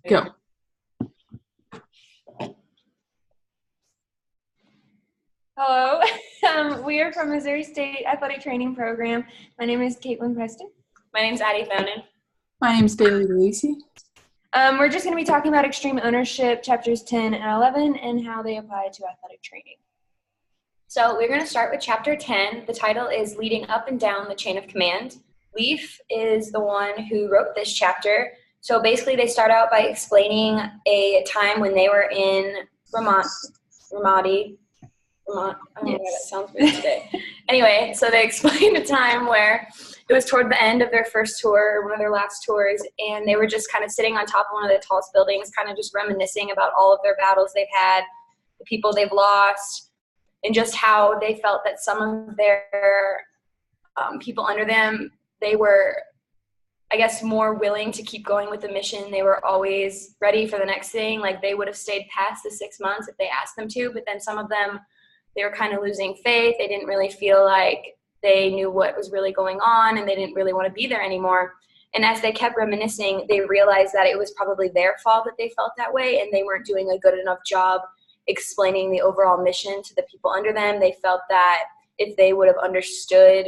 Go. Hello, we are from Missouri State Athletic Training Program. My name is Caitlin Preston. My name's Addie Fonan. My name's Bailey DeLacy. We're just going to be talking about extreme ownership, chapters 10 and 11, and how they apply to athletic training. So we're going to start with chapter 10. The title is Leading Up and Down the Chain of Command. Leaf is the one who wrote this chapter. So basically they start out by explaining a time when they were in Ramadi. I don't know why that sounds weird today. Anyway, so they explained a time where it was toward the end of their first tour, one of their last tours, and they were just kind of sitting on top of one of the tallest buildings, kind of just reminiscing about all of their battles they've had, the people they've lost, and just how they felt that some of their people under them, they were, I guess, more willing to keep going with the mission. They were always ready for the next thing. Like, they would have stayed past the 6 months if they asked them to, but then some of them, they were kind of losing faith. They didn't really feel like they knew what was really going on, and they didn't really want to be there anymore. And as they kept reminiscing, they realized that it was probably their fault that they felt that way, and they weren't doing a good enough job explaining the overall mission to the people under them. They felt that if they would have understood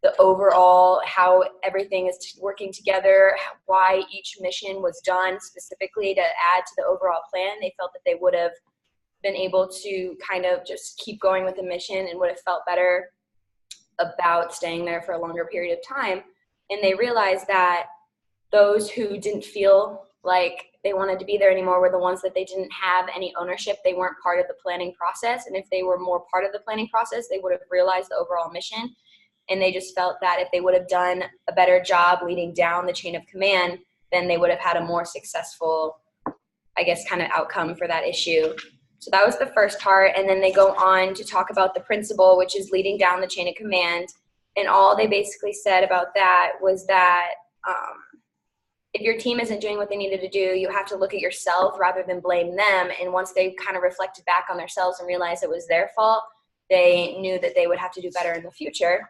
the overall, how everything is working together, why each mission was done specifically to add to the overall plan, they felt that they would have been able to kind of just keep going with the mission and would have felt better about staying there for a longer period of time. And they realized that those who didn't feel like they wanted to be there anymore were the ones that they didn't have any ownership. They weren't part of the planning process. And if they were more part of the planning process, they would have realized the overall mission. And they just felt that if they would have done a better job leading down the chain of command, then they would have had a more successful, I guess, kind of outcome for that issue. So that was the first part, and then they go on to talk about the principle, which is leading down the chain of command. And all they basically said about that was that if your team isn't doing what they needed to do, you have to look at yourself rather than blame them. And once they kind of reflected back on themselves and realized it was their fault, they knew that they would have to do better in the future.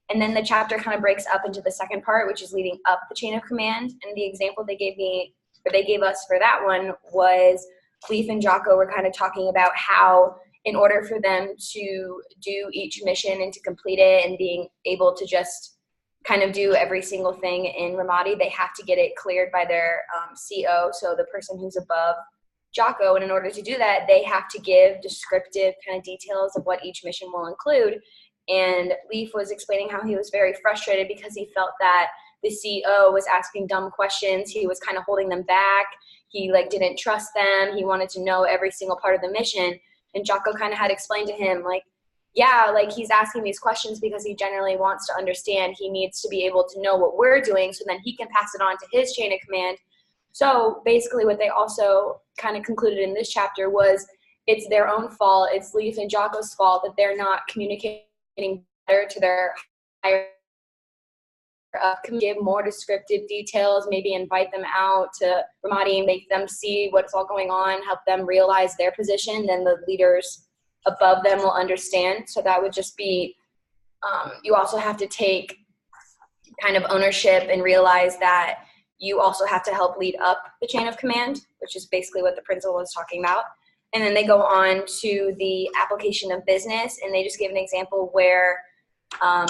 And then the chapter kind of breaks up into the second part, which is leading up the chain of command. And the example they gave us for that one was Leaf and Jocko were kind of talking about how in order for them to do each mission and to complete it and being able to just kind of do every single thing in Ramadi, they have to get it cleared by their CO, so the person who's above Jocko. And in order to do that, they have to give descriptive kind of details of what each mission will include. And Leaf was explaining how he was very frustrated because he felt that the CEO was asking dumb questions. He was kind of holding them back. He didn't trust them. He wanted to know every single part of the mission. And Jocko kind of had explained to him, he's asking these questions because he generally wants to understand. He needs to be able to know what we're doing so then he can pass it on to his chain of command. So basically what they also kind of concluded in this chapter was it's their own fault. It's Leaf and Jocko's fault that they're not communicating better to their higher can give more descriptive details, maybe invite them out to Ramadi, make them see what's all going on, help them realize their position, then the leaders above them will understand. So that would just be, you also have to take kind of ownership and realize that you also have to help lead up the chain of command, which is basically what the principal was talking about. And then they go on to the application of business, and they just give an example where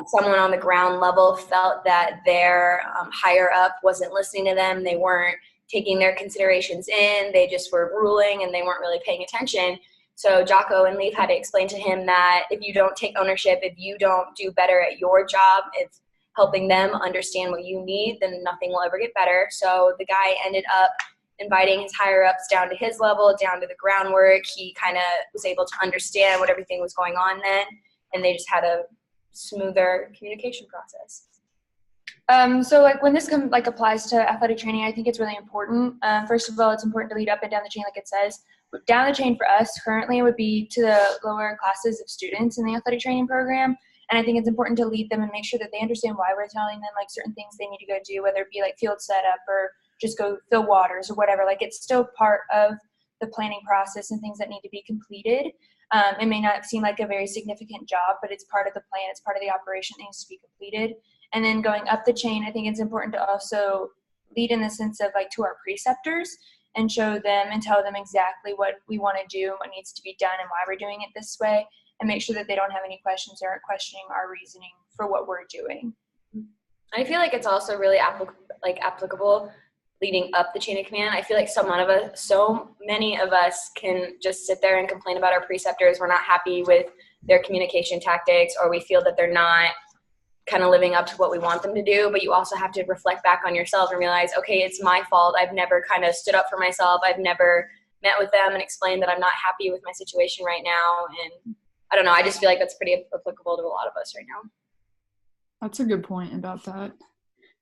someone on the ground level felt that their higher up wasn't listening to them. They weren't taking their considerations in. They just were ruling and they weren't really paying attention. So Jocko and Leaf had to explain to him that if you don't take ownership, if you don't do better at your job, if helping them understand what you need, then nothing will ever get better. So the guy ended up inviting his higher ups down to his level, down to the groundwork. He kind of was able to understand what everything was going on then, and they just had a smoother communication process. So when this applies to athletic training, I think it's really important. First of all, it's important to lead up and down the chain, like it says. Down the chain for us currently would be to the lower classes of students in the athletic training program. And I think it's important to lead them and make sure that they understand why we're telling them certain things they need to go do, whether it be field setup or just go fill waters or whatever. It's still part of the planning process and things that need to be completed. It may not seem like a very significant job, but it's part of the plan. It's part of the operation that needs to be completed. And then going up the chain, I think it's important to also lead in the sense of to our preceptors and show them and tell them exactly what we want to do and what needs to be done and why we're doing it this way, and make sure that they don't have any questions or aren't questioning our reasoning for what we're doing. I feel like it's also really applicable leading up the chain of command. I feel like so many of us can just sit there and complain about our preceptors. We're not happy with their communication tactics, or we feel that they're not kind of living up to what we want them to do. But you also have to reflect back on yourself and realize, okay, it's my fault. I've never kind of stood up for myself. I've never met with them and explained that I'm not happy with my situation right now. And I don't know, I just feel like that's pretty applicable to a lot of us right now. That's a good point about that.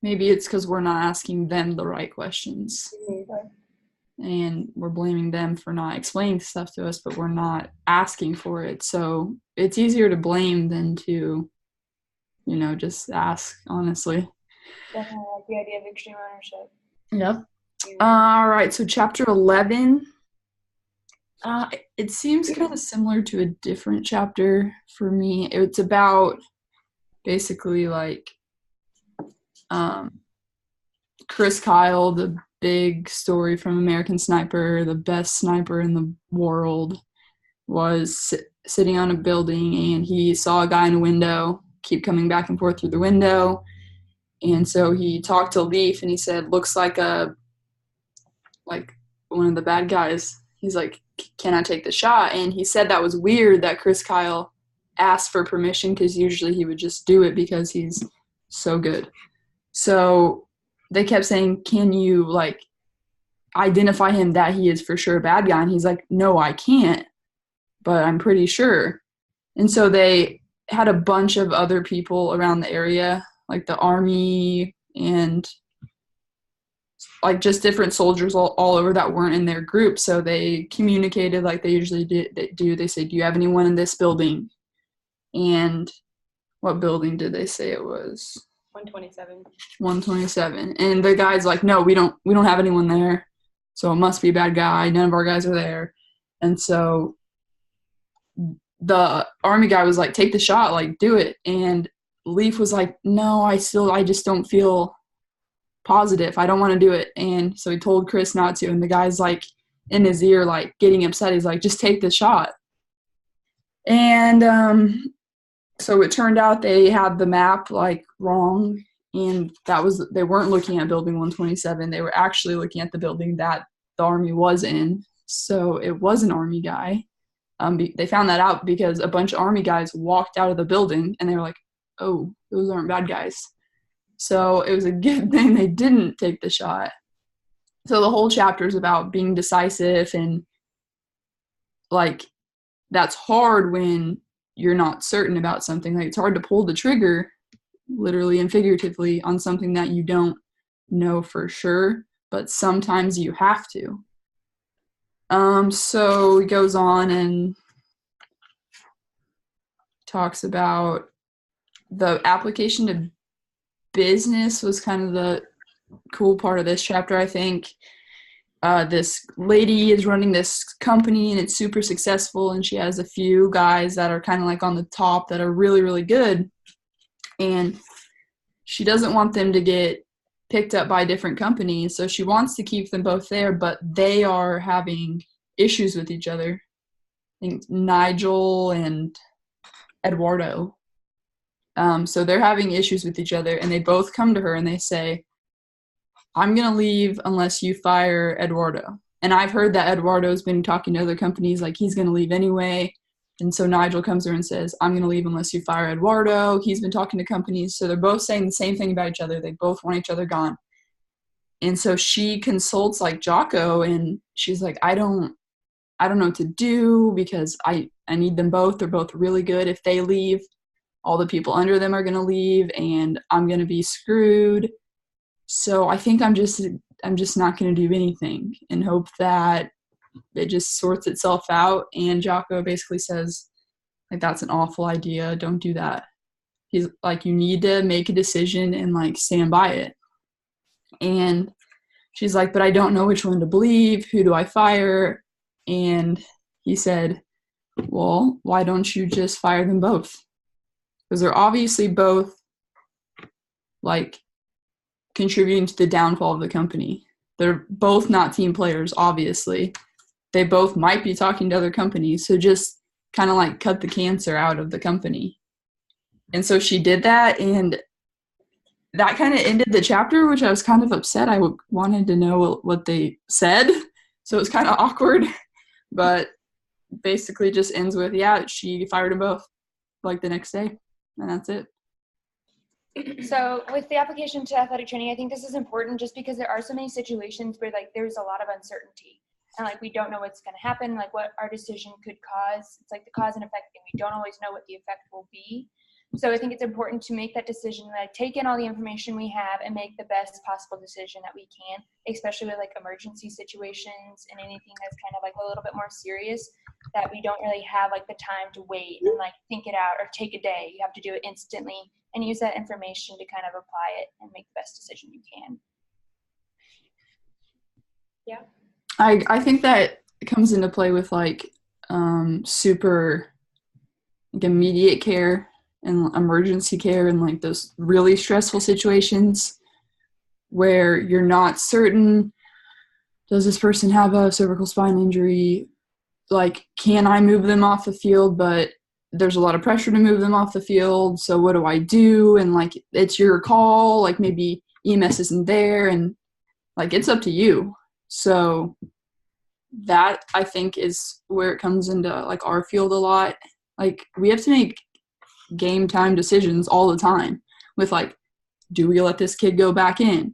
Maybe it's because we're not asking them the right questions. Mm-hmm. And we're blaming them for not explaining stuff to us, but we're not asking for it. So it's easier to blame than to, just ask, honestly. Definitely like the idea of extreme ownership. Yep. All right, so chapter 11. It seems kind of similar to a different chapter for me. It's about basically Chris Kyle, the big story from American Sniper, the best sniper in the world, was sitting on a building and he saw a guy in a window keep coming back and forth through the window. And so he talked to Leaf and he said, looks like one of the bad guys. He's like, can I take the shot? And he said that was weird that Chris Kyle asked for permission, because usually he would just do it because he's so good. So they kept saying, can you identify him that he is for sure a bad guy? And he's like, no, I can't, but I'm pretty sure. And so they had a bunch of other people around the area, like the army and just different soldiers all over that weren't in their group. So they communicated like they usually do. They say, do you have anyone in this building? And what building did they say it was? 127. 127. And the guy's like, no, we don't have anyone there. So it must be a bad guy. None of our guys are there. And so the army guy was like, take the shot, do it. And Leaf was like, no, I just don't feel positive. I don't want to do it. And so he told Chris not to. And the guy's in his ear, getting upset. He's like, just take the shot. And so it turned out they had the map wrong. And they weren't looking at building 127. They were actually looking at the building that the army was in. So it was an army guy. They found that out because a bunch of army guys walked out of the building and they were like, oh, those aren't bad guys. So it was a good thing they didn't take the shot. So the whole chapter is about being decisive, and that's hard when you're not certain about something. It's hard to pull the trigger, literally and figuratively, on something that you don't know for sure, but sometimes you have to. So he goes on and talks about the application to business was kind of the cool part of this chapter, I think. This lady is running this company and it's super successful, and she has a few guys that are kind of on the top that are really, really good. And she doesn't want them to get picked up by different companies, so she wants to keep them both there, but they are having issues with each other. I think Nigel and Eduardo. So they're having issues with each other, and they both come to her and they say, I'm going to leave unless you fire Eduardo. And I've heard that Eduardo's been talking to other companies, he's going to leave anyway. And so Nigel comes to her and says, I'm going to leave unless you fire Eduardo. He's been talking to companies. So they're both saying the same thing about each other. They both want each other gone. And so she consults Jocko, and she's like, I don't know what to do, because I need them both. They're both really good. If they leave, all the people under them are going to leave, and I'm going to be screwed. So I think I'm just not going to do anything and hope that it just sorts itself out. And Jocko basically says, that's an awful idea. Don't do that. He's like, you need to make a decision and stand by it. And she's like, but I don't know which one to believe. Who do I fire? And he said, well, why don't you just fire them both? Because they're obviously both contributing to the downfall of the company. They're both not team players, obviously. They both might be talking to other companies, so just kind of like cut the cancer out of the company. And so she did that, and that kind of ended the chapter, which I was kind of upset. I wanted to know what they said, so it was kind of awkward. But basically just ends with, yeah, she fired them both like the next day, and that's it. So with the application to athletic training, I think this is important just because there are so many situations where like there's a lot of uncertainty and like we don't know what's going to happen, like what our decision could cause. It's like the cause and effect thing. We don't always know what the effect will be. So I think it's important to make that decision, like take in all the information we have and make the best possible decision that we can, especially with like emergency situations and anything that's kind of like a little bit more serious that we don't really have like the time to wait and like think it out or take a day. You have to do it instantly and use that information to kind of apply it and make the best decision you can. Yeah. I think that comes into play with like super like immediate care and emergency care and like those really stressful situations where you're not certain, does this person have a cervical spine injury? Like, can I move them off the field? But there's a lot of pressure to move them off the field. So what do I do? And like, it's your call. Like maybe EMS isn't there and like, it's up to you. So that I think is where it comes into like our field a lot. Like we have to make game time decisions all the time with like, do we let this kid go back in?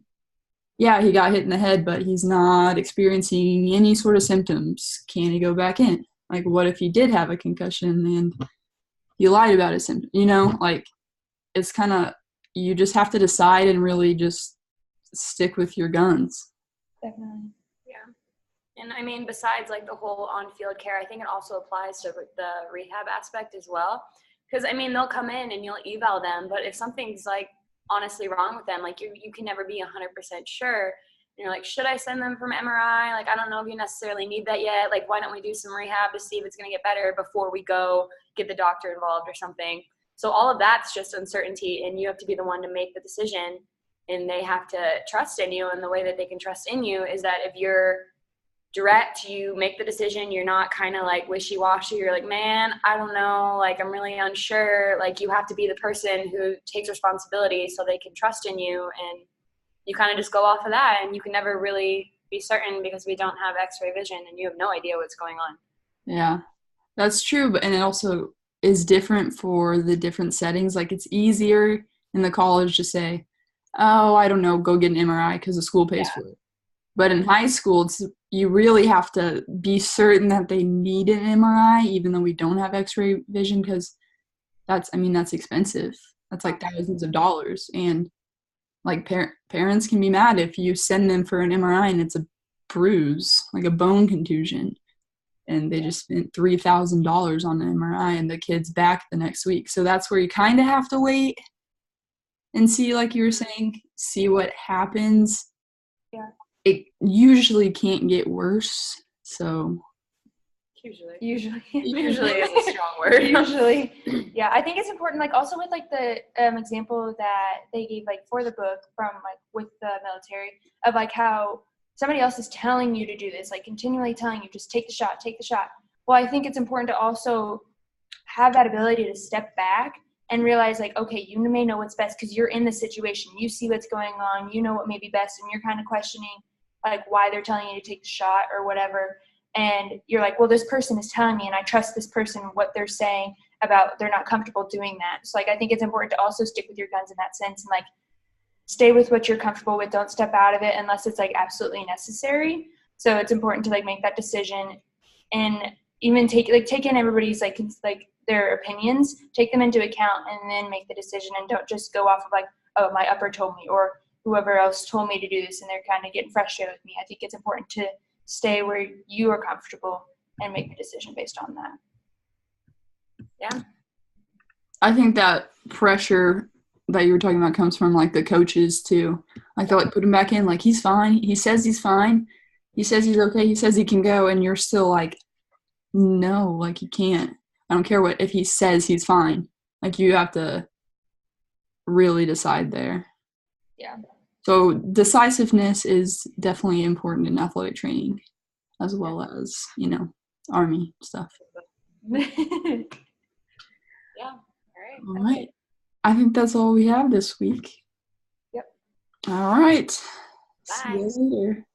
Yeah, he got hit in the head, but he's not experiencing any sort of symptoms. Can he go back in? Like, what if he did have a concussion and he lied about his symptoms? You know, like, it's kind of, you just have to decide and really just stick with your guns. Definitely. Yeah. And I mean, besides like the whole on-field care, I think it also applies to the rehab aspect as well. Because, I mean, they'll come in and you'll eval them, but if something's like honestly wrong with them, like you can never be 100% sure. And you're like, should I send them from MRI? Like, I don't know if you necessarily need that yet. Like, why don't we do some rehab to see if it's going to get better before we go get the doctor involved or something? So all of that's just uncertainty, and you have to be the one to make the decision, and they have to trust in you. And the way that they can trust in you is that if you're direct, you make the decision, you're not kind of like wishy-washy, you're like, man, I don't know, like I'm really unsure. Like you have to be the person who takes responsibility so they can trust in you, and you kind of just go off of that, and you can never really be certain because we don't have x-ray vision and you have no idea what's going on. Yeah, that's true. But and it also is different for the different settings. Like it's easier in the college to say, oh, I don't know, go get an MRI because the school pays for it. But in high school, you really have to be certain that they need an MRI, even though we don't have x-ray vision, because that's expensive. That's like thousands of dollars. And like parents can be mad if you send them for an MRI and it's a bruise, like a bone contusion, and they just spent $3,000 on an MRI and the kid's back the next week. So that's where you kind of have to wait and see, like you were saying, see what happens. Yeah. It usually can't get worse, so Usually is a strong word. Usually. Yeah, I think it's important, like also with like the example that they gave like for the book from like with the military of like how somebody else is telling you to do this, like continually telling you just take the shot. Well, I think it's important to also have that ability to step back and realize like, okay, you may know what's best because you're in the situation, you see what's going on, you know what may be best, and you're kind of questioning like why they're telling you to take the shot or whatever. And you're like, well, this person is telling me and I trust this person, what they're saying about they're not comfortable doing that. So like I think it's important to also stick with your guns in that sense and like stay with what you're comfortable with. Don't step out of it unless it's like absolutely necessary. So it's important to like make that decision and even take in everybody's like their opinions, take them into account, and then make the decision, and don't just go off of like, oh, my upper told me or whoever else told me to do this and they're kind of getting frustrated with me. I think it's important to stay where you are comfortable and make the decision based on that. Yeah. I think that pressure that you were talking about comes from like the coaches too. Like they'll like put him back in, like he's fine. He says he's fine. He says he's okay. He says he can go, and you're still like, no, like he can't. I don't care what if he says he's fine. Like you have to really decide there. Yeah. So decisiveness is definitely important in athletic training, as well as, Army stuff. Yeah. All right. All right. I think that's all we have this week. Yep. All right. Bye. See you later.